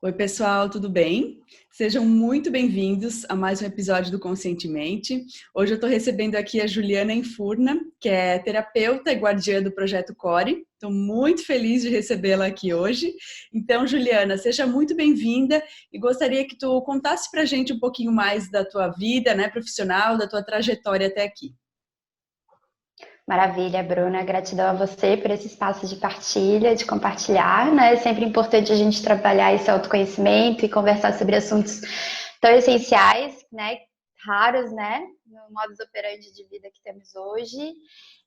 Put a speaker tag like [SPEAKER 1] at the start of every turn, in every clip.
[SPEAKER 1] Oi, pessoal, tudo bem? Sejam muito bem-vindos a mais um episódio do Conscientemente. Hoje eu estou recebendo aqui a Juliana Enfurna, que é terapeuta e guardiã do Projeto Core. Estou muito feliz de recebê-la aqui hoje. Então, Juliana, seja muito bem-vinda e gostaria que tu contasse para a gente um pouquinho mais da tua vida, né, profissional, da tua trajetória até aqui.
[SPEAKER 2] Maravilha, Bruna. Gratidão a você por esse espaço de partilha, de compartilhar, né? É sempre importante a gente trabalhar esse autoconhecimento e conversar sobre assuntos tão essenciais, né? Raros, né? No modus operandi de vida que temos hoje.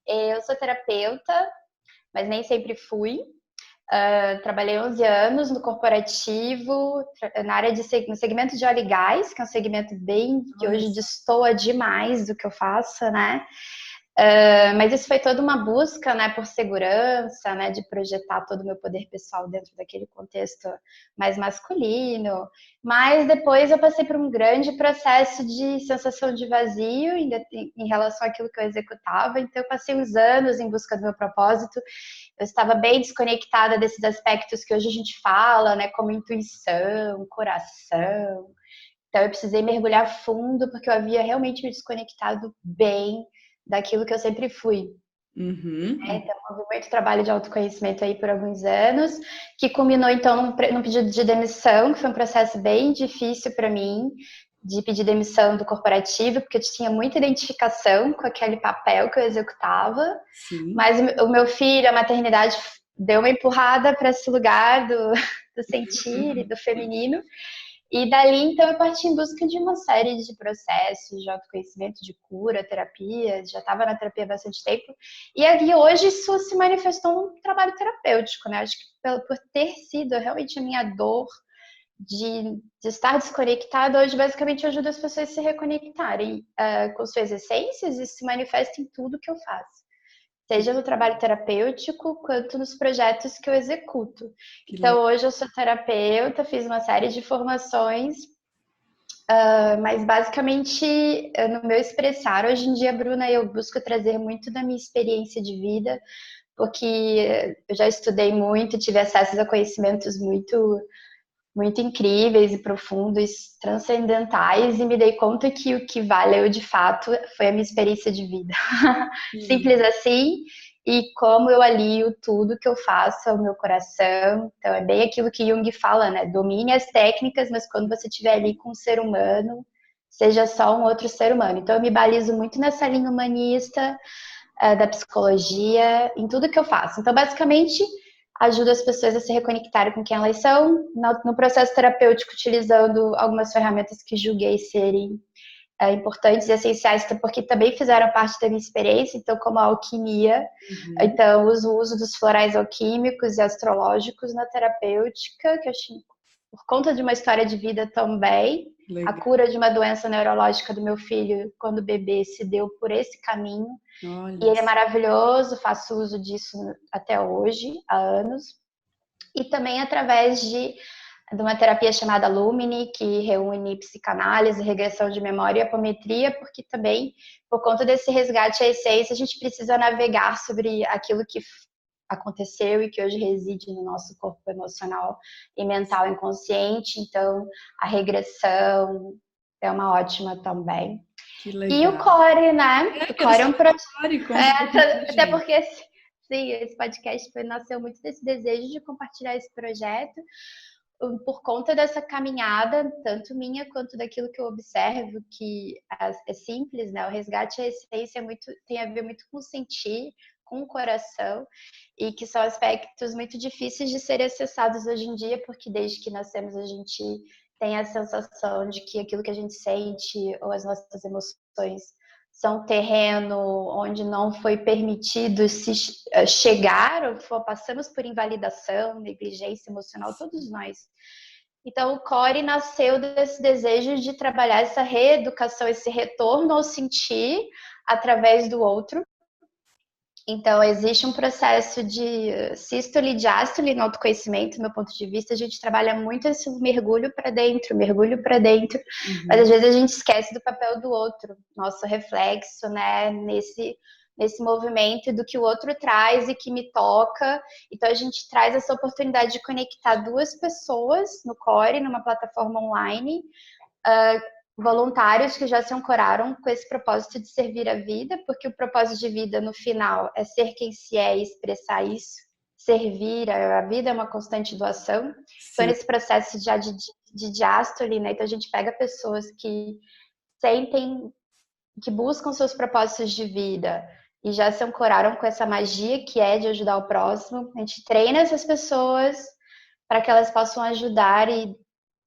[SPEAKER 2] Eu sou terapeuta, mas nem sempre fui. Trabalhei 11 anos no corporativo, na área no segmento de óleo e gás, que é um segmento que
[SPEAKER 1] Olha
[SPEAKER 2] hoje
[SPEAKER 1] só.
[SPEAKER 2] destoa demais do que eu faço, né? Mas isso foi toda uma busca, né, por segurança, né, de projetar todo o meu poder pessoal dentro daquele contexto mais masculino. Mas depois eu passei por um grande processo de sensação de vazio em relação àquilo que eu executava. Então eu passei uns anos em busca do meu propósito. Eu estava bem desconectada desses aspectos que hoje a gente fala, né, como intuição, coração. Então eu precisei mergulhar fundo porque eu havia realmente me desconectado bem daquilo que eu sempre fui.
[SPEAKER 1] Uhum.
[SPEAKER 2] Então, houve muito trabalho de autoconhecimento aí por alguns anos, que culminou então num pedido de demissão, que foi um processo bem difícil para mim, de pedir demissão do corporativo, porque eu tinha muita identificação com aquele papel que eu executava,
[SPEAKER 1] Sim.
[SPEAKER 2] mas o meu filho, a maternidade, deu uma empurrada para esse lugar do sentir e do feminino. E dali, então, eu parti em busca de uma série de processos de autoconhecimento, de cura, terapia. Já estava na terapia há bastante tempo. E aqui hoje isso se manifestou num trabalho terapêutico, né? Acho que por ter sido realmente a minha dor de estar desconectada, hoje basicamente eu ajudo as pessoas a se reconectarem com suas essências e se manifesta em tudo que eu faço,
[SPEAKER 1] Que,
[SPEAKER 2] seja no trabalho terapêutico quanto nos projetos que eu executo.
[SPEAKER 1] que
[SPEAKER 2] Então,
[SPEAKER 1] legal.
[SPEAKER 2] hoje eu sou terapeuta, fiz uma série de formações, mas basicamente no meu expressar, hoje em dia, Bruna, eu busco trazer muito da minha experiência de vida, porque eu já estudei muito, tive acesso a conhecimentos muito incríveis e profundos, transcendentais, e me dei conta que o que valeu de fato foi a minha experiência de vida.
[SPEAKER 1] Que
[SPEAKER 2] Simples
[SPEAKER 1] lindo.
[SPEAKER 2] assim, e como eu alio tudo que eu faço ao meu coração. Então, é bem aquilo que Jung fala, né? Domine as técnicas, mas quando você estiver ali com um ser humano, seja só um outro ser humano. Então, eu me balizo muito nessa linha humanista, da psicologia, em tudo que eu faço. Então, basicamente, ajuda as pessoas a se reconectarem com quem elas são, no processo terapêutico, utilizando algumas ferramentas que julguei serem importantes e essenciais, porque também fizeram parte da minha experiência, então, como a alquimia,
[SPEAKER 1] Uhum.
[SPEAKER 2] então, o uso dos florais alquímicos e astrológicos na terapêutica, que eu achei por conta de uma história de vida também, a
[SPEAKER 1] Legal.
[SPEAKER 2] cura de uma doença neurológica do meu filho, quando bebê, se deu por esse caminho. E
[SPEAKER 1] Olha
[SPEAKER 2] ele é
[SPEAKER 1] só.
[SPEAKER 2] maravilhoso, faço uso disso até hoje, há anos. E também através de uma terapia chamada Lumine, que reúne psicanálise, regressão de memória e apometria, porque também, por conta desse resgate à essência, a gente precisa navegar sobre aquilo que aconteceu e que hoje reside no nosso corpo emocional e mental inconsciente. Então, a regressão é uma ótima também.
[SPEAKER 1] Que
[SPEAKER 2] E o
[SPEAKER 1] legal.
[SPEAKER 2] Core, né?
[SPEAKER 1] É,
[SPEAKER 2] O
[SPEAKER 1] quero
[SPEAKER 2] Core é um
[SPEAKER 1] saber do
[SPEAKER 2] projeto.
[SPEAKER 1] Core, conta um pouquinho pra
[SPEAKER 2] Até
[SPEAKER 1] gente.
[SPEAKER 2] porque, sim, esse podcast nasceu muito desse desejo de compartilhar esse projeto, por conta dessa caminhada, tanto minha quanto daquilo que eu observo, que é simples, né? O resgate à essência tem a ver muito com o sentir, com o coração, e que são aspectos muito difíceis de serem acessados hoje em dia, porque desde que nascemos a gente tem a sensação de que aquilo que a gente sente ou as nossas emoções são terreno onde não foi permitido se chegar, ou passamos por invalidação, negligência emocional, todos nós. Então, o Core nasceu desse desejo de trabalhar essa reeducação, esse retorno ao sentir através do outro. Então, existe um processo de sístole e diástole no autoconhecimento, do meu ponto de vista. A gente trabalha muito esse mergulho para dentro, mas às
[SPEAKER 1] Uhum.
[SPEAKER 2] vezes a gente esquece do papel do outro, nosso reflexo, né, nesse nesse movimento do que o outro traz e que me toca. Então, a gente traz essa oportunidade de conectar duas pessoas no Core, numa plataforma online, voluntários que já se ancoraram com esse propósito de servir a vida, porque o propósito de vida, no final, é ser quem se é e expressar isso. Servir, a vida é uma constante doação. Então,
[SPEAKER 1] Sim.
[SPEAKER 2] nesse processo já de diástole, né? Então, a gente pega pessoas que sentem, que buscam seus propósitos de vida e já se ancoraram com essa magia que é de ajudar o próximo. A gente treina essas pessoas para que elas possam ajudar e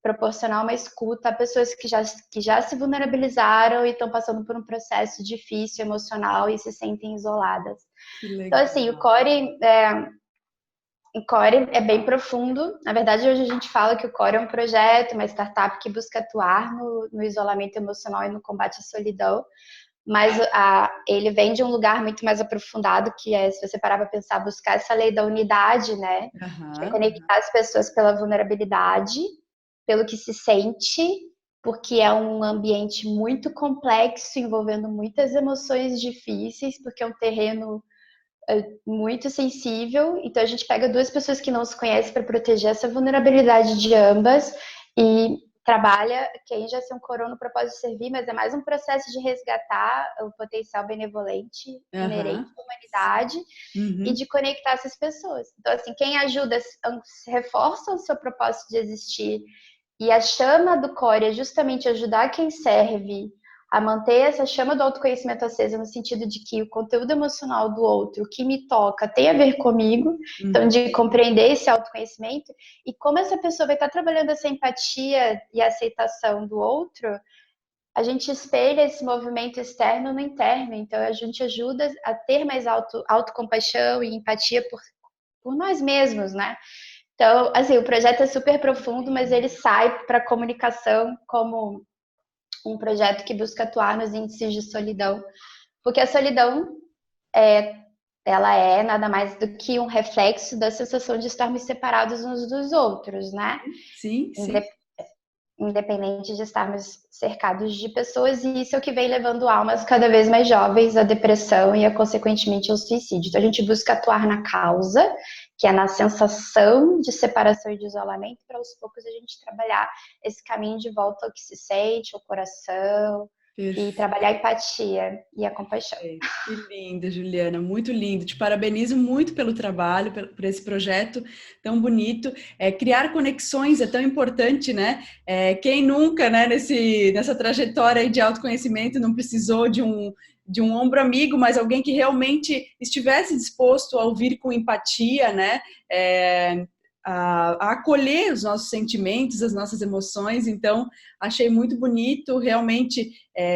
[SPEAKER 2] proporcionar uma escuta a pessoas que já se vulnerabilizaram e estão passando por um processo difícil, emocional e se sentem isoladas.
[SPEAKER 1] Que
[SPEAKER 2] Então,
[SPEAKER 1] legal.
[SPEAKER 2] assim, o Core é bem profundo. Na verdade, hoje a gente fala que o Core é um projeto, uma startup que busca atuar no isolamento emocional e no combate à solidão, mas ele vem de um lugar muito mais aprofundado, que é, se você parar para pensar, buscar essa lei da unidade, né? Que é
[SPEAKER 1] Aham.
[SPEAKER 2] conectar as pessoas pela vulnerabilidade, pelo que se sente, porque é um ambiente muito complexo, envolvendo muitas emoções difíceis, porque é um terreno muito sensível. Então a gente pega duas pessoas que não se conhecem para proteger essa vulnerabilidade de ambas e trabalha quem já se ancorou no propósito de servir, mas é mais um processo de resgatar o potencial benevolente inerente
[SPEAKER 1] Aham.
[SPEAKER 2] à humanidade e
[SPEAKER 1] Uhum.
[SPEAKER 2] de conectar essas pessoas. Então, assim, quem ajuda, reforça o seu propósito de existir e a chama do Core é justamente ajudar quem serve a manter essa chama do autoconhecimento acesa, no sentido de que o conteúdo emocional do outro, o que me toca, tem a ver comigo, então
[SPEAKER 1] Uhum.
[SPEAKER 2] de compreender esse autoconhecimento e como essa pessoa vai estar trabalhando essa empatia e aceitação do outro, a gente espelha esse movimento externo no interno, então a gente ajuda a ter mais autocompaixão e empatia por nós mesmos, né? Então, assim, o projeto é super profundo, mas ele sai para a comunicação como um projeto que busca atuar nos índices de solidão, porque a solidão ela é nada mais do que um reflexo da sensação de estarmos separados uns dos outros, né?
[SPEAKER 1] Sim, sim.
[SPEAKER 2] Independente de estarmos cercados de pessoas, e isso é o que vem levando almas cada vez mais jovens à depressão e, consequentemente, ao suicídio. Então, a gente busca atuar na causa, que é na sensação de separação e de isolamento, para aos poucos a gente trabalhar esse caminho de volta ao que se sente, ao coração, e trabalhar a
[SPEAKER 1] Perfeito.
[SPEAKER 2] empatia e a compaixão.
[SPEAKER 1] Que lindo, Juliana, muito lindo. Te parabenizo muito pelo trabalho, por esse projeto tão bonito. Criar conexões é tão importante, né? Quem nunca, né, nessa trajetória aí de autoconhecimento, não precisou de um ombro amigo, mas alguém que realmente estivesse disposto a ouvir com empatia, né? A acolher os nossos sentimentos, as nossas emoções. Então, achei muito bonito, realmente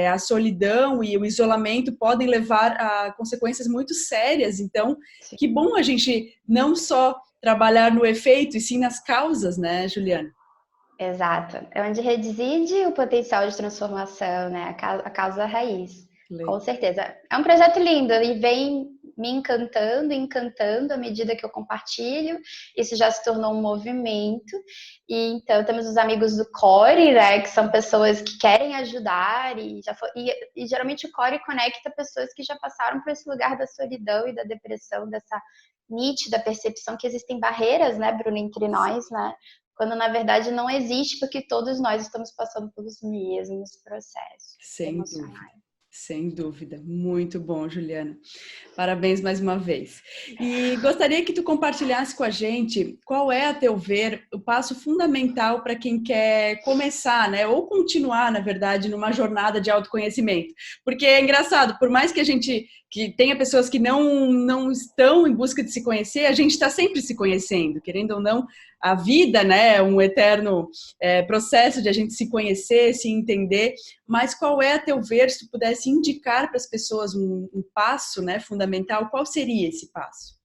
[SPEAKER 1] a solidão e o isolamento podem levar a consequências muito sérias. Então,
[SPEAKER 2] Sim.
[SPEAKER 1] que bom a gente não só trabalhar no efeito, e sim nas causas, né, Juliana?
[SPEAKER 2] Exato. É onde reside o potencial de transformação, né? A causa raiz. Com
[SPEAKER 1] Legal.
[SPEAKER 2] certeza. É um projeto lindo e vem me encantando, encantando à medida que eu compartilho. Isso já se tornou um movimento. E então temos os amigos do Core, né? Que são pessoas que querem ajudar e geralmente o Core conecta pessoas que já passaram por esse lugar da solidão e da depressão, dessa nítida percepção que existem barreiras, né, Bruno, entre nós, né? Quando na verdade não existe, porque todos nós estamos passando pelos mesmos processos
[SPEAKER 1] Sem dúvida.
[SPEAKER 2] emocionais.
[SPEAKER 1] Sem dúvida, muito bom, Juliana. Parabéns mais uma vez. E gostaria que tu compartilhasse com a gente qual é, a teu ver, o passo fundamental para quem quer começar, né, ou continuar, na verdade, numa jornada de autoconhecimento. Porque é engraçado, por mais que tenha pessoas que não estão em busca de se conhecer, a gente está sempre se conhecendo, querendo ou não, a vida, né, é um eterno processo de a gente se conhecer, se entender. Mas qual é, a teu ver, se tu pudesse indicar para as pessoas um passo, né, fundamental, qual seria esse passo?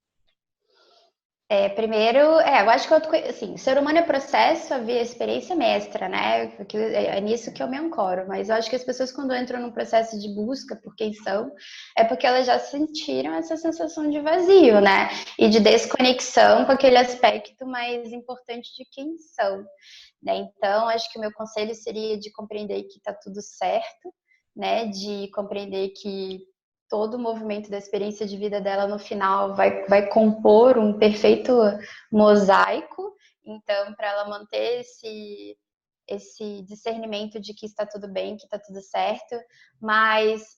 [SPEAKER 2] Primeiro, eu acho que assim, o ser humano é processo, a via experiência mestra, né? Porque é nisso que eu me ancoro. Mas eu acho que as pessoas, quando entram num processo de busca por quem são, é porque elas já sentiram essa sensação de vazio, né? E de desconexão com aquele aspecto mais importante de quem são, né? Então, acho que o meu conselho seria de compreender que está tudo certo, né? De compreender que todo o movimento da experiência de vida dela no final vai compor um perfeito mosaico. Então, para ela manter esse discernimento de que está tudo bem, que está tudo certo,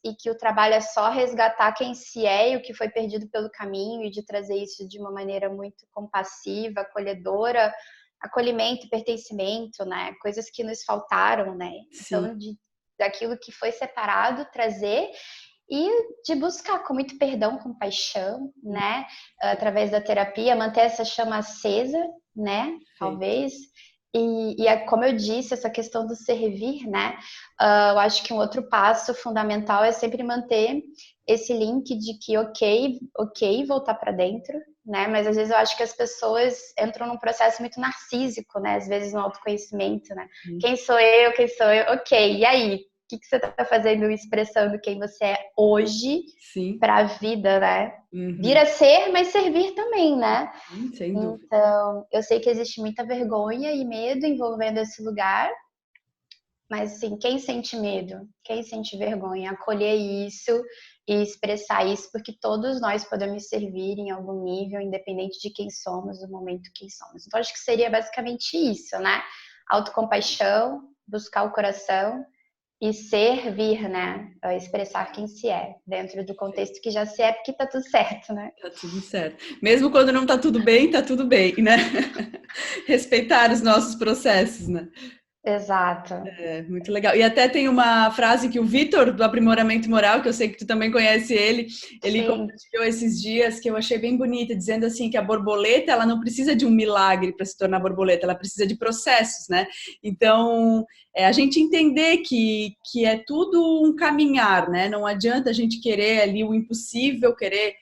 [SPEAKER 2] e que o trabalho é só resgatar quem se é e o que foi perdido pelo caminho, e de trazer isso de uma maneira muito compassiva, acolhedora, acolhimento e pertencimento, né? Coisas que nos faltaram, né?
[SPEAKER 1] Sim.
[SPEAKER 2] Então, daquilo que foi separado, trazer e de buscar com muito perdão, compaixão, né? Através da terapia, manter essa chama acesa, né?
[SPEAKER 1] Perfeito.
[SPEAKER 2] Talvez. Como eu disse, essa questão do servir, né? Eu acho que um outro passo fundamental é sempre manter esse link de que ok, voltar para dentro, né? Mas às vezes eu acho que as pessoas entram num processo muito narcísico, né? Às vezes no autoconhecimento, né? Quem sou eu? Quem sou eu? Ok, e aí? O que você está fazendo, expressando quem você é hoje
[SPEAKER 1] Sim.
[SPEAKER 2] para a vida, né? Vir
[SPEAKER 1] Uhum.
[SPEAKER 2] a ser, mas servir também, né?
[SPEAKER 1] Sem dúvida.
[SPEAKER 2] Então, eu sei que existe muita vergonha e medo envolvendo esse lugar, mas assim, quem sente medo, quem sente vergonha, acolher isso e expressar isso, porque todos nós podemos servir em algum nível, independente de quem somos, do momento quem somos. Então, acho que seria basicamente isso, né? Autocompaixão, buscar o coração e servir, né? Expressar quem se é, dentro do contexto que já se é, porque tá tudo certo, né?
[SPEAKER 1] Tá tudo certo. Mesmo quando não tá tudo bem, né? Respeitar os nossos processos, né?
[SPEAKER 2] Exato.
[SPEAKER 1] É, muito legal. E até tem uma frase que o Vitor, do Aprimoramento Moral, que eu sei que tu também conhece ele
[SPEAKER 2] Sim,
[SPEAKER 1] compartilhou esses dias, que eu achei bem bonita, dizendo assim que a borboleta, ela não precisa de um milagre para se tornar borboleta, ela precisa de processos, né? Então, a gente entender que é tudo um caminhar, né? Não adianta a gente querer ali o impossível, querer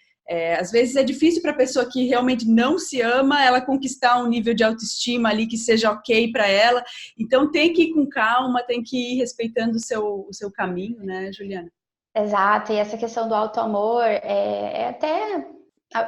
[SPEAKER 1] às vezes é difícil para a pessoa que realmente não se ama, ela conquistar um nível de autoestima ali que seja ok para ela. Então tem que ir com calma, tem que ir respeitando o seu caminho, né, Juliana?
[SPEAKER 2] exato. E essa questão do auto-amor é até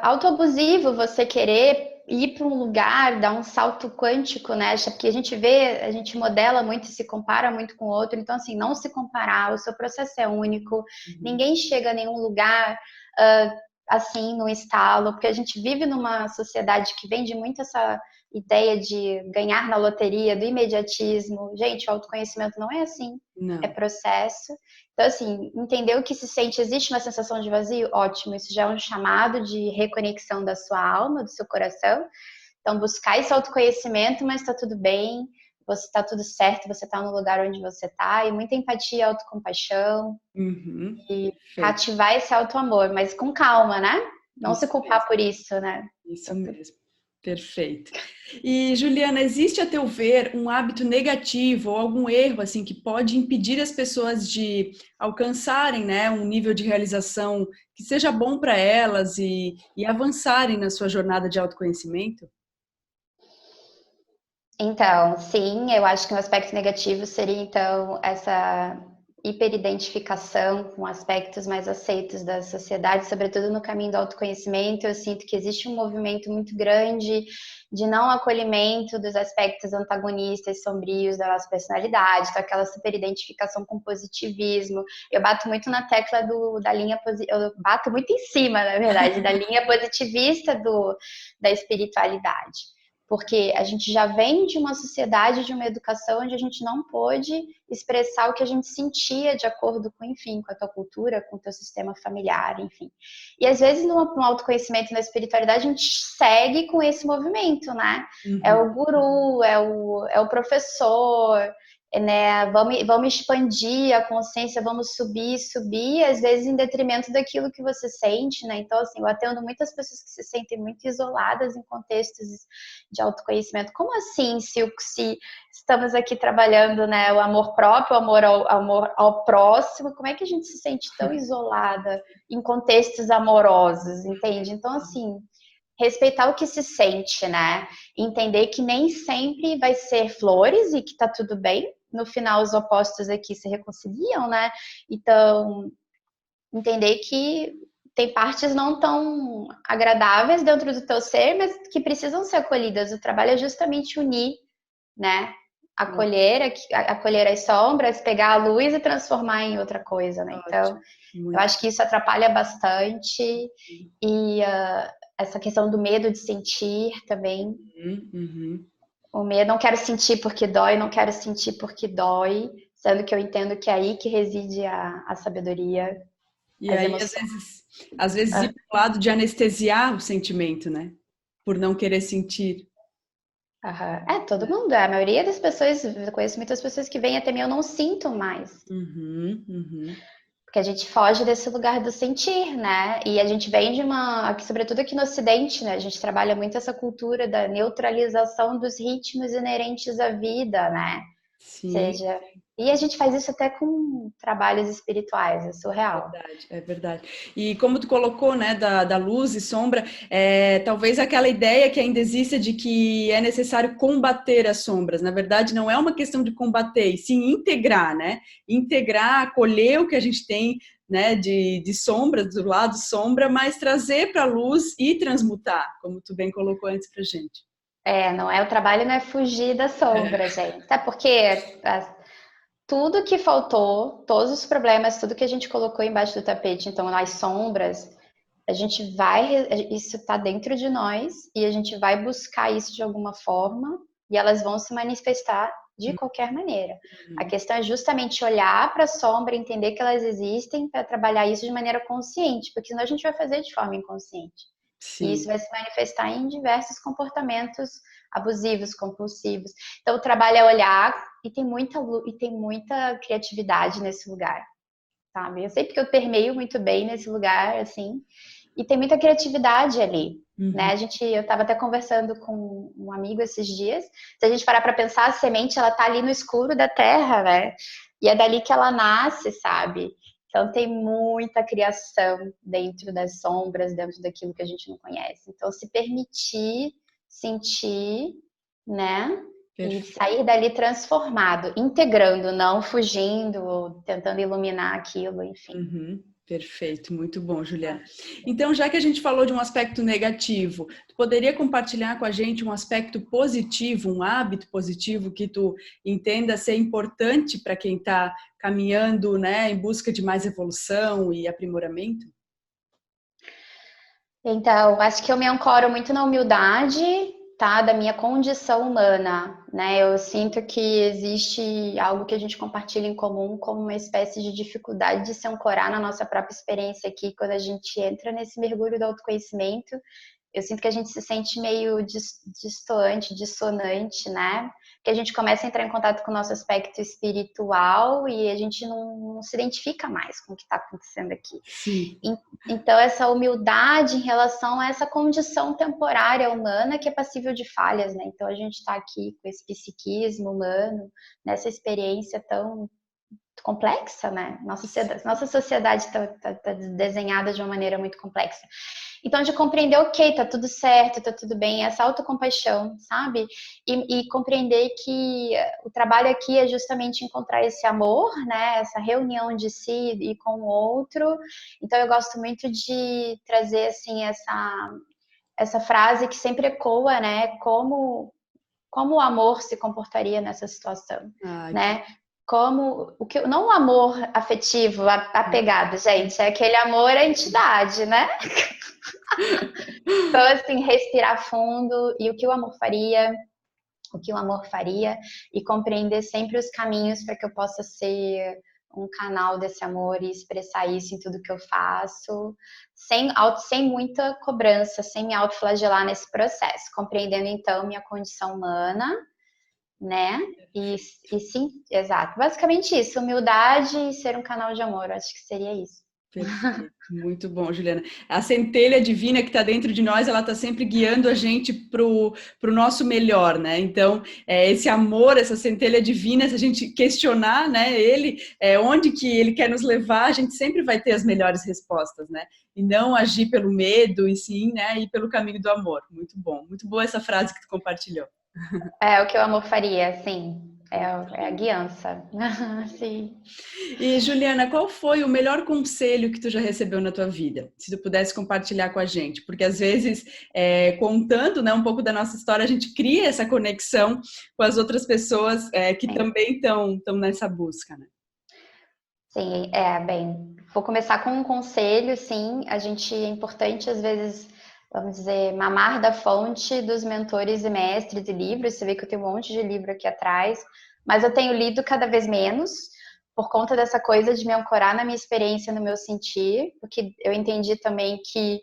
[SPEAKER 2] autoabusivo você querer ir para um lugar, dar um salto quântico, né? Porque a gente modela muito e se compara muito com o outro. Então, assim, não se comparar, o seu processo é único,
[SPEAKER 1] Uhum.
[SPEAKER 2] ninguém chega a nenhum lugar uh, assim, no estalo, porque a gente vive numa sociedade que vende muito essa ideia de ganhar na loteria, do imediatismo. Gente, o autoconhecimento não é assim, é
[SPEAKER 1] Não.
[SPEAKER 2] processo. Então, assim, entender o que se sente, existe uma sensação de vazio? Ótimo, isso já é um chamado de reconexão da sua alma, do seu coração. Então, buscar esse autoconhecimento, mas está tudo bem, você está tudo certo, você está no lugar onde você está, e muita empatia, autocompaixão,
[SPEAKER 1] Uhum.
[SPEAKER 2] e
[SPEAKER 1] Perfeito.
[SPEAKER 2] cativar esse auto-amor, mas com calma, né? Não se
[SPEAKER 1] Isso
[SPEAKER 2] culpar
[SPEAKER 1] mesmo.
[SPEAKER 2] por isso, né?
[SPEAKER 1] Isso mesmo. Perfeito. E Juliana, existe a teu ver um hábito negativo ou algum erro assim que pode impedir as pessoas de alcançarem, né, um nível de realização que seja bom para elas e avançarem na sua jornada de autoconhecimento?
[SPEAKER 2] Então, sim, eu acho que um aspecto negativo seria, então, essa hiperidentificação com aspectos mais aceitos da sociedade, sobretudo no caminho do autoconhecimento. Eu sinto que existe um movimento muito grande de não acolhimento dos aspectos antagonistas, sombrios da nossa personalidade, então aquela superidentificação com positivismo. Eu bato muito na tecla da linha, eu bato muito em cima, na verdade, da linha positivista da espiritualidade, porque a gente já vem de uma sociedade, de uma educação onde a gente não pôde expressar o que a gente sentia de acordo com, enfim, com a tua cultura, com o teu sistema familiar, enfim. E às vezes no autoconhecimento, na espiritualidade, a gente segue com esse movimento, né? É
[SPEAKER 1] Uhum.
[SPEAKER 2] o guru, é o professor, né? Vamos expandir a consciência, vamos subir, às vezes em detrimento daquilo que você sente, né? Então, assim, eu atendo muitas pessoas que se sentem muito isoladas em contextos de autoconhecimento. Como assim, se estamos aqui trabalhando, né, o amor próprio, o amor ao próximo, como é que a gente se sente tão isolada em contextos amorosos, entende? Então, assim, respeitar o que se sente, né? Entender que nem sempre vai ser flores e que tá tudo bem. No final, os opostos aqui se reconciliam, né? Então, entender que tem partes não tão agradáveis dentro do teu ser, mas que precisam ser acolhidas. O trabalho é justamente unir, né? acolher as sombras, pegar a luz e transformar em outra coisa, né? Então, eu acho que isso atrapalha bastante e essa questão do medo de sentir também. O medo, não quero sentir porque dói, não quero sentir porque dói, sendo que eu entendo que é aí que reside a sabedoria,
[SPEAKER 1] e as aí, emoções. Às vezes ir para o lado de anestesiar o sentimento, né? Por não querer sentir.
[SPEAKER 2] Todo mundo, a maioria das pessoas, eu conheço muitas pessoas que vêm até mim, eu não sinto mais. Porque a gente foge desse lugar do sentir, né? E a gente vem de sobretudo aqui no Ocidente, né? A gente trabalha muito essa cultura da neutralização dos ritmos inerentes à vida, né?
[SPEAKER 1] Sim.
[SPEAKER 2] E a gente faz isso até com trabalhos espirituais, é surreal.
[SPEAKER 1] É verdade. E como tu colocou, né, da luz e sombra, talvez aquela ideia que ainda existe de que é necessário combater as sombras. Na verdade, não é uma questão de combater, e sim integrar, né? Integrar, acolher o que a gente tem, né, de sombras, do lado sombra, mas trazer para a luz e transmutar, como tu bem colocou antes pra gente.
[SPEAKER 2] O trabalho não é fugir da sombra, gente. Até porque tudo que faltou, todos os problemas, tudo que a gente colocou embaixo do tapete, então as sombras, isso está dentro de nós e a gente vai buscar isso de alguma forma e elas vão se manifestar de qualquer maneira. A questão é justamente olhar para a sombra, entender que elas existem para trabalhar isso de maneira consciente, porque senão a gente vai fazer de forma inconsciente.
[SPEAKER 1] Sim.
[SPEAKER 2] E isso vai se manifestar em diversos comportamentos abusivos, compulsivos. Então, o trabalho é olhar e tem muita criatividade nesse lugar, sabe? Eu sei porque eu permeio muito bem nesse lugar, assim, e tem muita criatividade ali, né? Eu estava até conversando com um amigo esses dias, se a gente parar para pensar, a semente, ela tá ali no escuro da terra, né? E é dali que ela nasce, sabe? Então, tem muita criação dentro das sombras, dentro daquilo que a gente não conhece. Então, se permitir sentir, né? Perfeito. E sair dali transformado, integrando, não fugindo, ou tentando iluminar aquilo, enfim.
[SPEAKER 1] Perfeito, muito bom, Juliana. Então, já que a gente falou de um aspecto negativo, tu poderia compartilhar com a gente um aspecto positivo, um hábito positivo que tu entenda ser importante para quem está caminhando, né, em busca de mais evolução e aprimoramento?
[SPEAKER 2] Então, acho que eu me ancoro muito na humildade, tá? Da minha condição humana, né? Eu sinto que existe algo que a gente compartilha em comum como uma espécie de dificuldade de se ancorar na nossa própria experiência aqui quando a gente entra nesse mergulho do autoconhecimento. Eu sinto que a gente se sente meio distoante, dissonante, né? Que a gente começa a entrar em contato com o nosso aspecto espiritual e a gente não se identifica mais com o que está acontecendo aqui.
[SPEAKER 1] Sim.
[SPEAKER 2] Então, essa humildade em relação a essa condição temporária humana que é passível de falhas, né? Então, a gente está aqui com esse psiquismo humano, nessa experiência tão complexa, né? Nossa sociedade está desenhada de uma maneira muito complexa. Então, de compreender, ok, tá tudo certo, tá tudo bem, essa autocompaixão, sabe? E compreender que o trabalho aqui é justamente encontrar esse amor, né? Essa reunião de si e com o outro. Então, eu gosto muito de trazer, assim, essa frase que sempre ecoa, né? Como o amor se comportaria nessa situação, né? Não o amor afetivo, apegado, gente, é aquele amor à entidade, né? Então, assim, respirar fundo e o que o amor faria e compreender sempre os caminhos para que eu possa ser um canal desse amor e expressar isso em tudo que eu faço, sem muita cobrança, sem me autoflagelar nesse processo, compreendendo então minha condição humana, né? E sim, exato. Basicamente isso, humildade e ser um canal de amor, acho que seria isso.
[SPEAKER 1] Perfeito. Muito bom, Juliana. A centelha divina que está dentro de nós, ela está sempre guiando a gente para o nosso melhor, né? Então, esse amor, essa centelha divina, se a gente questionar, né, onde que ele quer nos levar, a gente sempre vai ter as melhores respostas, né? E não agir pelo medo, e sim, né, ir pelo caminho do amor. Muito bom. Muito boa essa frase que tu compartilhou.
[SPEAKER 2] É o que o amor faria, sim. é a guiança. Sim.
[SPEAKER 1] E, Juliana, qual foi o melhor conselho que tu já recebeu na tua vida? Se tu pudesse compartilhar com a gente, porque às vezes, contando, né, um pouco da nossa história, a gente cria essa conexão com as outras pessoas que
[SPEAKER 2] Sim.
[SPEAKER 1] também estão nessa busca, né?
[SPEAKER 2] Sim, bem, vou começar com um conselho, sim, é importante às vezes, vamos dizer, mamar da fonte dos mentores e mestres e livros, você vê que eu tenho um monte de livro aqui atrás, mas eu tenho lido cada vez menos, por conta dessa coisa de me ancorar na minha experiência, no meu sentir, porque eu entendi também que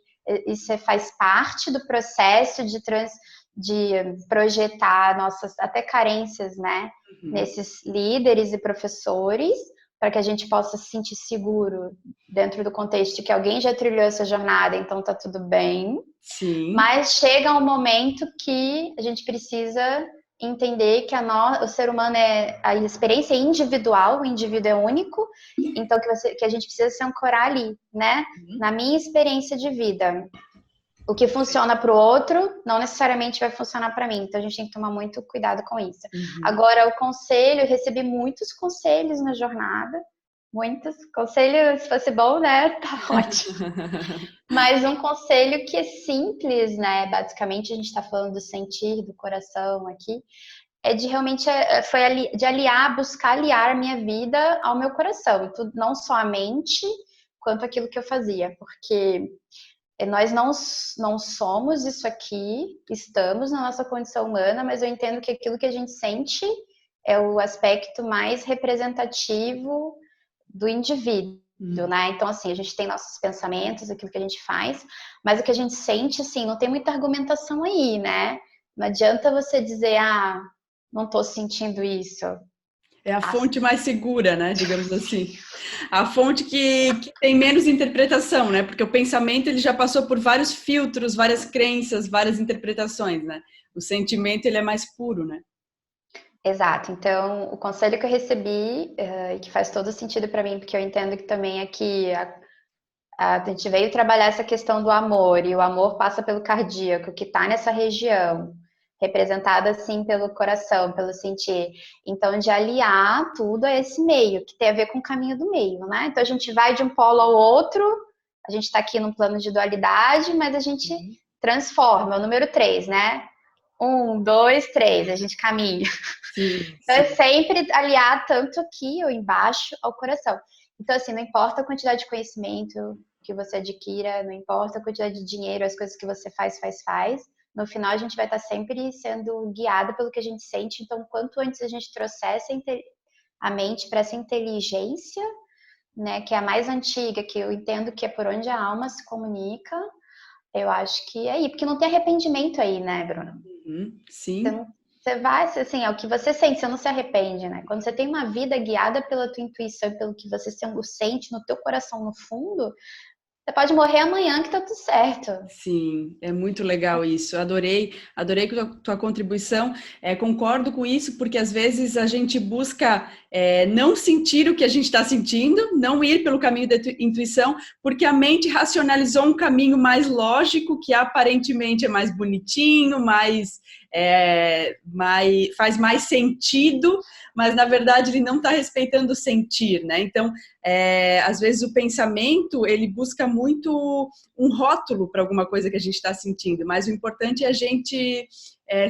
[SPEAKER 2] isso faz parte do processo de projetar nossas até carências, né,
[SPEAKER 1] Uhum.
[SPEAKER 2] nesses líderes e professores, para que a gente possa se sentir seguro dentro do contexto de que alguém já trilhou essa jornada, então tá tudo bem.
[SPEAKER 1] Sim.
[SPEAKER 2] Mas chega um momento que a gente precisa entender que o ser humano a experiência é individual, o indivíduo é único, então que a gente precisa se ancorar ali, né?
[SPEAKER 1] Uhum.
[SPEAKER 2] Na minha experiência de vida. O que funciona para o outro não necessariamente vai funcionar para mim, então a gente tem que tomar muito cuidado com isso.
[SPEAKER 1] Uhum.
[SPEAKER 2] Agora, o conselho, eu recebi muitos conselhos na jornada, muitos. Conselho, se fosse bom, né? Tá ótimo. Mas um conselho que é simples, né? Basicamente, a gente está falando do sentir, do coração aqui, é de realmente de aliar, buscar aliar a minha vida ao meu coração, não só a mente, quanto aquilo que eu fazia, porque nós não somos isso aqui, estamos na nossa condição humana, mas eu entendo que aquilo que a gente sente é o aspecto mais representativo do indivíduo,
[SPEAKER 1] Uhum.
[SPEAKER 2] né? Então, assim, a gente tem nossos pensamentos, aquilo que a gente faz, mas o que a gente sente, assim, não tem muita argumentação aí, né? Não adianta você dizer, não tô sentindo isso.
[SPEAKER 1] É a fonte mais segura, né? Digamos assim. A fonte que tem menos interpretação, né? Porque o pensamento ele já passou por vários filtros, várias crenças, várias interpretações, né? O sentimento ele é mais puro, né?
[SPEAKER 2] Exato. Então, o conselho que eu recebi, e que faz todo sentido para mim, porque eu entendo que também aqui a gente veio trabalhar essa questão do amor, e o amor passa pelo cardíaco, que está nessa região, representada assim pelo coração, pelo sentir. Então, de aliar tudo a esse meio, que tem a ver com o caminho do meio, né? Então, a gente vai de um polo ao outro, a gente está aqui num plano de dualidade, mas a gente transforma, é o número 3, né? 1, 2, 3, a gente caminha.
[SPEAKER 1] Sim,
[SPEAKER 2] Então, é
[SPEAKER 1] sim.
[SPEAKER 2] sempre aliar tanto aqui ou embaixo ao coração. Então, assim, não importa a quantidade de conhecimento que você adquira, não importa a quantidade de dinheiro, as coisas que você faz. No final, a gente vai estar sempre sendo guiada pelo que a gente sente. Então, quanto antes a gente trouxer a mente para essa inteligência, né, que é a mais antiga, que eu entendo que é por onde a alma se comunica, eu acho que é aí. Porque não tem arrependimento aí, né, Bruno?
[SPEAKER 1] Uhum.
[SPEAKER 2] Você,
[SPEAKER 1] Sim.
[SPEAKER 2] não, você vai, assim, é o que você sente, você não se arrepende, né? Quando você tem uma vida guiada pela tua intuição e pelo que você sente no teu coração no fundo, você pode morrer amanhã que tá tudo certo.
[SPEAKER 1] Sim, é muito legal isso. Adorei tua contribuição. Concordo com isso, porque às vezes a gente busca não sentir o que a gente está sentindo, não ir pelo caminho da intuição, porque a mente racionalizou um caminho mais lógico, que aparentemente é mais bonitinho, faz mais sentido, mas na verdade ele não está respeitando o sentir, né? Então, às vezes o pensamento ele busca muito um rótulo para alguma coisa que a gente está sentindo, mas o importante é a gente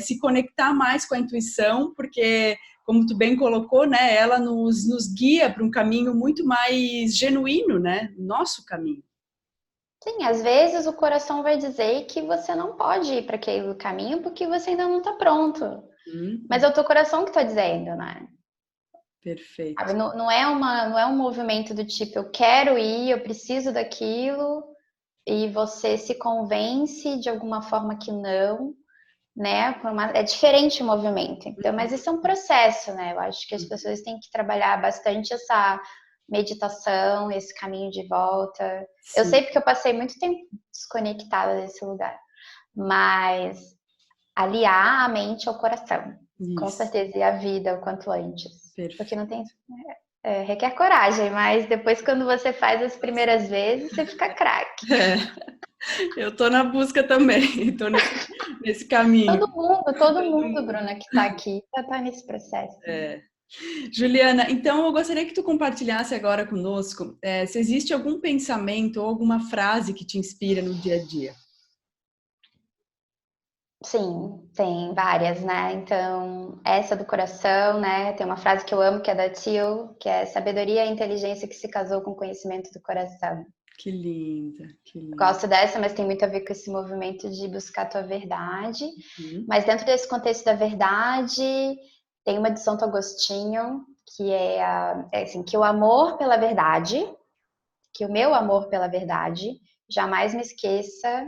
[SPEAKER 1] se conectar mais com a intuição, porque, como tu bem colocou, né, ela nos guia para um caminho muito mais genuíno, né, nosso caminho.
[SPEAKER 2] Sim, às vezes o coração vai dizer que você não pode ir para aquele caminho porque você ainda não está pronto. Mas é o teu coração que está dizendo, né?
[SPEAKER 1] Perfeito.
[SPEAKER 2] Sabe? Não é um movimento do tipo, eu quero ir, eu preciso daquilo, e você se convence de alguma forma que não, né? É diferente o movimento. Então, mas isso é um processo, né? Eu acho que as pessoas têm que trabalhar bastante essa meditação, esse caminho de volta. Eu
[SPEAKER 1] Sim,
[SPEAKER 2] sei porque eu passei muito tempo desconectada desse lugar, mas aliar a mente ao coração, com
[SPEAKER 1] isso.
[SPEAKER 2] certeza, e a vida o quanto antes, porque não tem,
[SPEAKER 1] Perfeito.
[SPEAKER 2] requer coragem, mas depois quando você faz as primeiras vezes, você fica craque.
[SPEAKER 1] É, eu tô na busca também, tô nesse caminho.
[SPEAKER 2] Todo mundo, Bruna, que tá aqui, tá nesse processo.
[SPEAKER 1] É. Juliana, então eu gostaria que tu compartilhasse agora conosco, se existe algum pensamento ou alguma frase que te inspira no dia a dia.
[SPEAKER 2] Sim, tem várias, né? Então, essa do coração, né? Tem uma frase que eu amo, que é da Thiel, que é sabedoria e inteligência que se casou com o conhecimento do coração.
[SPEAKER 1] Que linda, que linda.
[SPEAKER 2] Gosto dessa, mas tem muito a ver com esse movimento de buscar a tua verdade.
[SPEAKER 1] Uhum.
[SPEAKER 2] Mas dentro desse contexto da verdade, tem uma de Santo Agostinho, que é assim, que o amor pela verdade, que o meu amor pela verdade jamais me esqueça,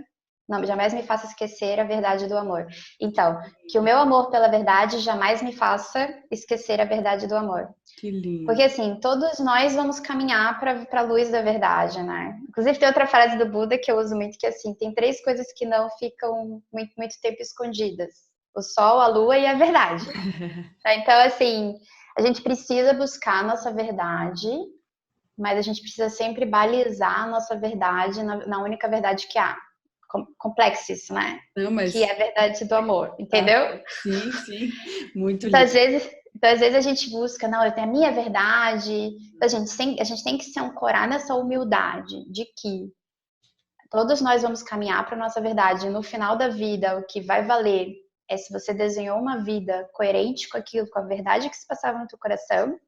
[SPEAKER 2] não, jamais me faça esquecer a verdade do amor. Então, que o meu amor pela verdade jamais me faça esquecer a verdade do amor.
[SPEAKER 1] Que
[SPEAKER 2] Porque
[SPEAKER 1] lindo.
[SPEAKER 2] assim, todos nós vamos caminhar para a luz da verdade, né? Inclusive tem outra frase do Buda que eu uso muito que é assim, tem três coisas que não ficam muito tempo escondidas: o sol, a lua e a verdade. Então assim, a gente precisa buscar a nossa verdade, mas a gente precisa sempre balizar a nossa verdade na única verdade que há. Complexo isso, né?
[SPEAKER 1] Não,
[SPEAKER 2] Que
[SPEAKER 1] mas
[SPEAKER 2] é a verdade do amor,
[SPEAKER 1] tá,
[SPEAKER 2] entendeu?
[SPEAKER 1] sim, sim, muito
[SPEAKER 2] Então,
[SPEAKER 1] lindo.
[SPEAKER 2] às vezes a gente busca, não, eu tenho a minha verdade. A gente tem que se ancorar nessa humildade de que todos nós vamos caminhar para a nossa verdade. No final da vida, o que vai valer é se você desenhou uma vida coerente com aquilo, com a verdade que se passava no teu coração.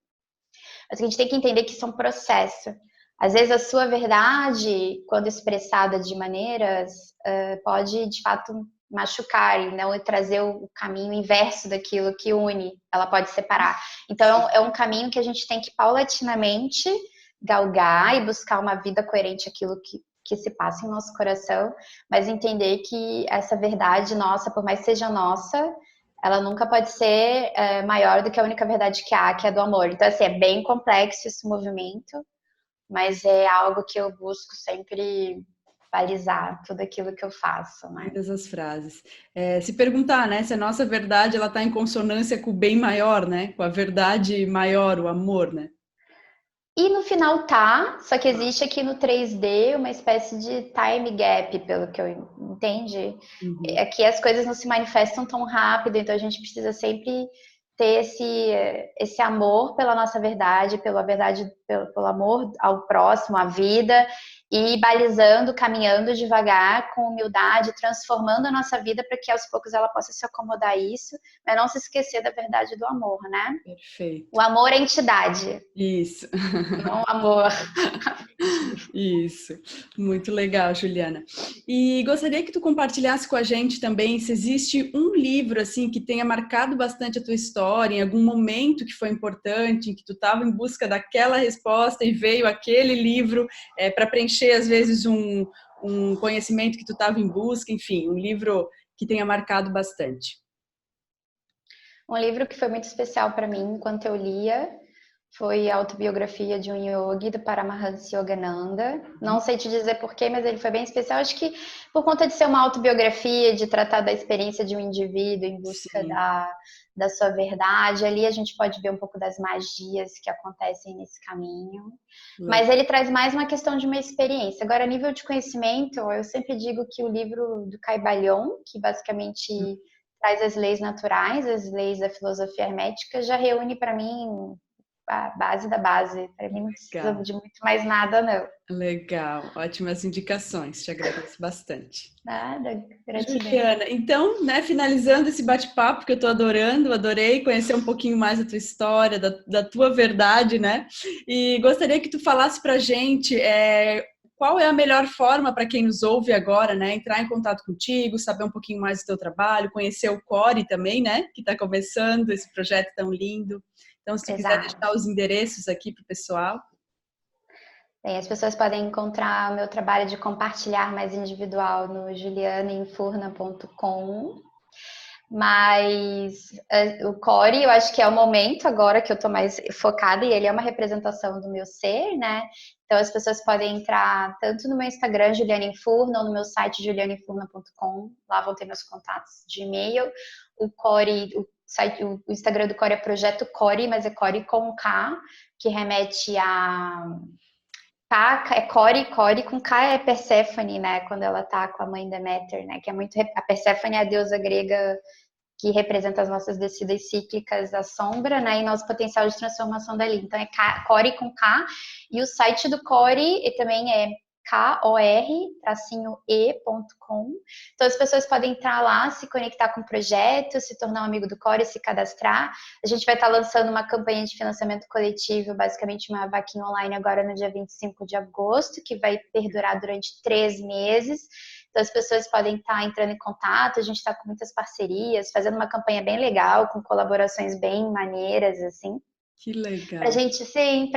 [SPEAKER 2] Mas a gente tem que entender que isso é um processo. Às vezes a sua verdade, quando expressada de maneiras, pode de fato machucar e não trazer o caminho inverso daquilo que une, ela pode separar. Então é um caminho que a gente tem que paulatinamente galgar e buscar uma vida coerente aquilo que se passa em nosso coração, mas entender que essa verdade nossa, por mais que seja nossa, ela nunca pode ser maior do que a única verdade que há, que é do amor. Então, assim, é bem complexo esse movimento, mas é algo que eu busco sempre balizar tudo aquilo que eu faço, né?
[SPEAKER 1] Lindas as frases. Se perguntar, né, se a nossa verdade ela está em consonância com o bem maior, né, com a verdade maior, o amor, né?
[SPEAKER 2] E no final tá, só que existe aqui no 3D uma espécie de time gap, pelo que eu entende.
[SPEAKER 1] Uhum.
[SPEAKER 2] Aqui as coisas não se manifestam tão rápido, então a gente precisa sempre ter esse amor pela nossa verdade, pela verdade, pelo amor ao próximo, à vida, e ir balizando, caminhando devagar, com humildade, transformando a nossa vida para que aos poucos ela possa se acomodar a isso, mas não se esquecer da verdade do amor, né? O
[SPEAKER 1] Perfeito.
[SPEAKER 2] amor é entidade,
[SPEAKER 1] Isso.
[SPEAKER 2] não o amor.
[SPEAKER 1] Isso, muito legal, Juliana. E gostaria que tu compartilhasse com a gente também se existe um livro assim que tenha marcado bastante a tua história, em algum momento que foi importante, em que tu estava em busca daquela resposta e veio aquele livro para preencher às vezes um conhecimento que tu estava em busca, enfim, um livro que tenha marcado bastante.
[SPEAKER 2] Um livro que foi muito especial para mim enquanto eu lia foi a autobiografia de um yogi do Paramahansa Yogananda. Não sei te dizer porquê, mas ele foi bem especial. Acho que por conta de ser uma autobiografia, de tratar da experiência de um indivíduo em busca
[SPEAKER 1] Sim.
[SPEAKER 2] da sua verdade, ali a gente pode ver um pouco das magias que acontecem nesse caminho. Mas ele traz mais uma questão de uma experiência. Agora, a nível de conhecimento, eu sempre digo que o livro do Caibalion, que basicamente traz as leis naturais, as leis da filosofia hermética, já reúne para mim a base da base. Para mim não precisa
[SPEAKER 1] Legal,
[SPEAKER 2] de muito mais nada, não.
[SPEAKER 1] legal, ótimas indicações, te agradeço bastante.
[SPEAKER 2] Nada, gratidão.
[SPEAKER 1] Juliana, então, né, finalizando esse bate-papo que eu estou adorando, adorei conhecer um pouquinho mais da tua história, da tua verdade, né? E gostaria que tu falasse para a gente qual é a melhor forma para quem nos ouve agora, né, entrar em contato contigo, saber um pouquinho mais do teu trabalho, conhecer o Core também, né, que está começando esse projeto tão lindo. Então, se tu quiser
[SPEAKER 2] Exato.
[SPEAKER 1] deixar os endereços aqui para o pessoal.
[SPEAKER 2] Bem, as pessoas podem encontrar o meu trabalho de compartilhar mais individual no julianainfurna.com. Mas o Core, eu acho que é o momento agora que eu tô mais focada e ele é uma representação do meu ser, né? Então as pessoas podem entrar tanto no meu Instagram, Juliana Infurna, ou no meu site julianainfurna.com. Lá vão ter meus contatos de e-mail. O Core, o Instagram do Core é Projeto Core, mas é Core com K, que remete a... K é Core com K é Perséfone, né? Quando ela tá com a mãe Deméter, né? Que é muito... A Perséfone é a deusa grega que representa as nossas descidas cíclicas da sombra, né? E nosso potencial de transformação dali. Então é Core com K. E o site do Core também é kor-e.com. Então as pessoas podem entrar lá, se conectar com o projeto, se tornar um amigo do Core, se cadastrar. A gente vai estar lançando uma campanha de financiamento coletivo, basicamente uma vaquinha online agora no dia 25 de agosto, que vai perdurar durante 3 meses. Então as pessoas podem estar entrando em contato, a gente está com muitas parcerias, fazendo uma campanha bem legal, com colaborações bem maneiras, assim.
[SPEAKER 1] Que legal.
[SPEAKER 2] Pra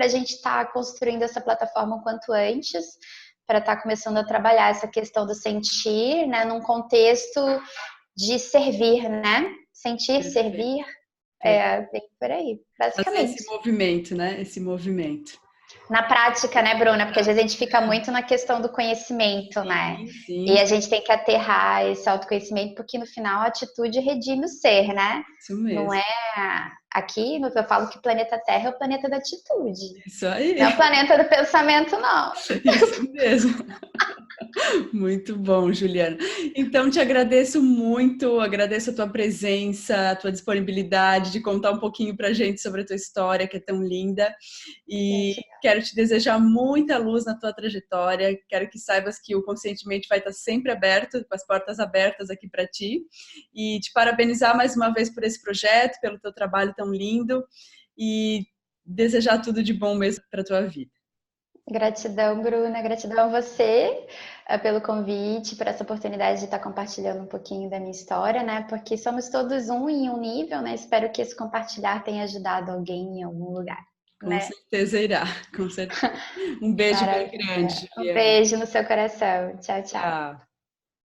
[SPEAKER 2] gente estar construindo essa plataforma o quanto antes, para estar começando a trabalhar essa questão do sentir, né, num contexto de servir, né? Sentir,
[SPEAKER 1] Perfeito.
[SPEAKER 2] servir, bem por aí, basicamente.
[SPEAKER 1] Fazer esse movimento, né? Esse movimento.
[SPEAKER 2] Na prática, né, Bruna? Porque às vezes a gente fica muito na questão do conhecimento, né?
[SPEAKER 1] Sim.
[SPEAKER 2] E a gente tem que aterrar esse autoconhecimento, porque no final a atitude redime o ser, né?
[SPEAKER 1] Isso mesmo.
[SPEAKER 2] Não é... Aqui, eu falo que o planeta Terra é o planeta da atitude.
[SPEAKER 1] Isso aí.
[SPEAKER 2] Não é o planeta do pensamento, não.
[SPEAKER 1] Isso mesmo. Muito bom, Juliana. Então, te agradeço muito, agradeço a tua presença, a tua disponibilidade de contar um pouquinho pra gente sobre a tua história, que é tão linda. E quero te desejar muita luz na tua trajetória. Quero que saibas que o Conscientemente vai estar sempre aberto, com as portas abertas aqui para ti. E te parabenizar mais uma vez por esse projeto, pelo teu trabalho tão lindo. E desejar tudo de bom mesmo para tua vida.
[SPEAKER 2] Gratidão, Bruna. Gratidão a você pelo convite, por essa oportunidade de estar compartilhando um pouquinho da minha história, né? Porque somos todos um em um nível, né? Espero que esse compartilhar tenha ajudado alguém em algum lugar.
[SPEAKER 1] Com certeza irá, com certeza. Um beijo bem grande, Juliana.
[SPEAKER 2] Um beijo no seu coração. Tchau, tchau.
[SPEAKER 1] Tchau.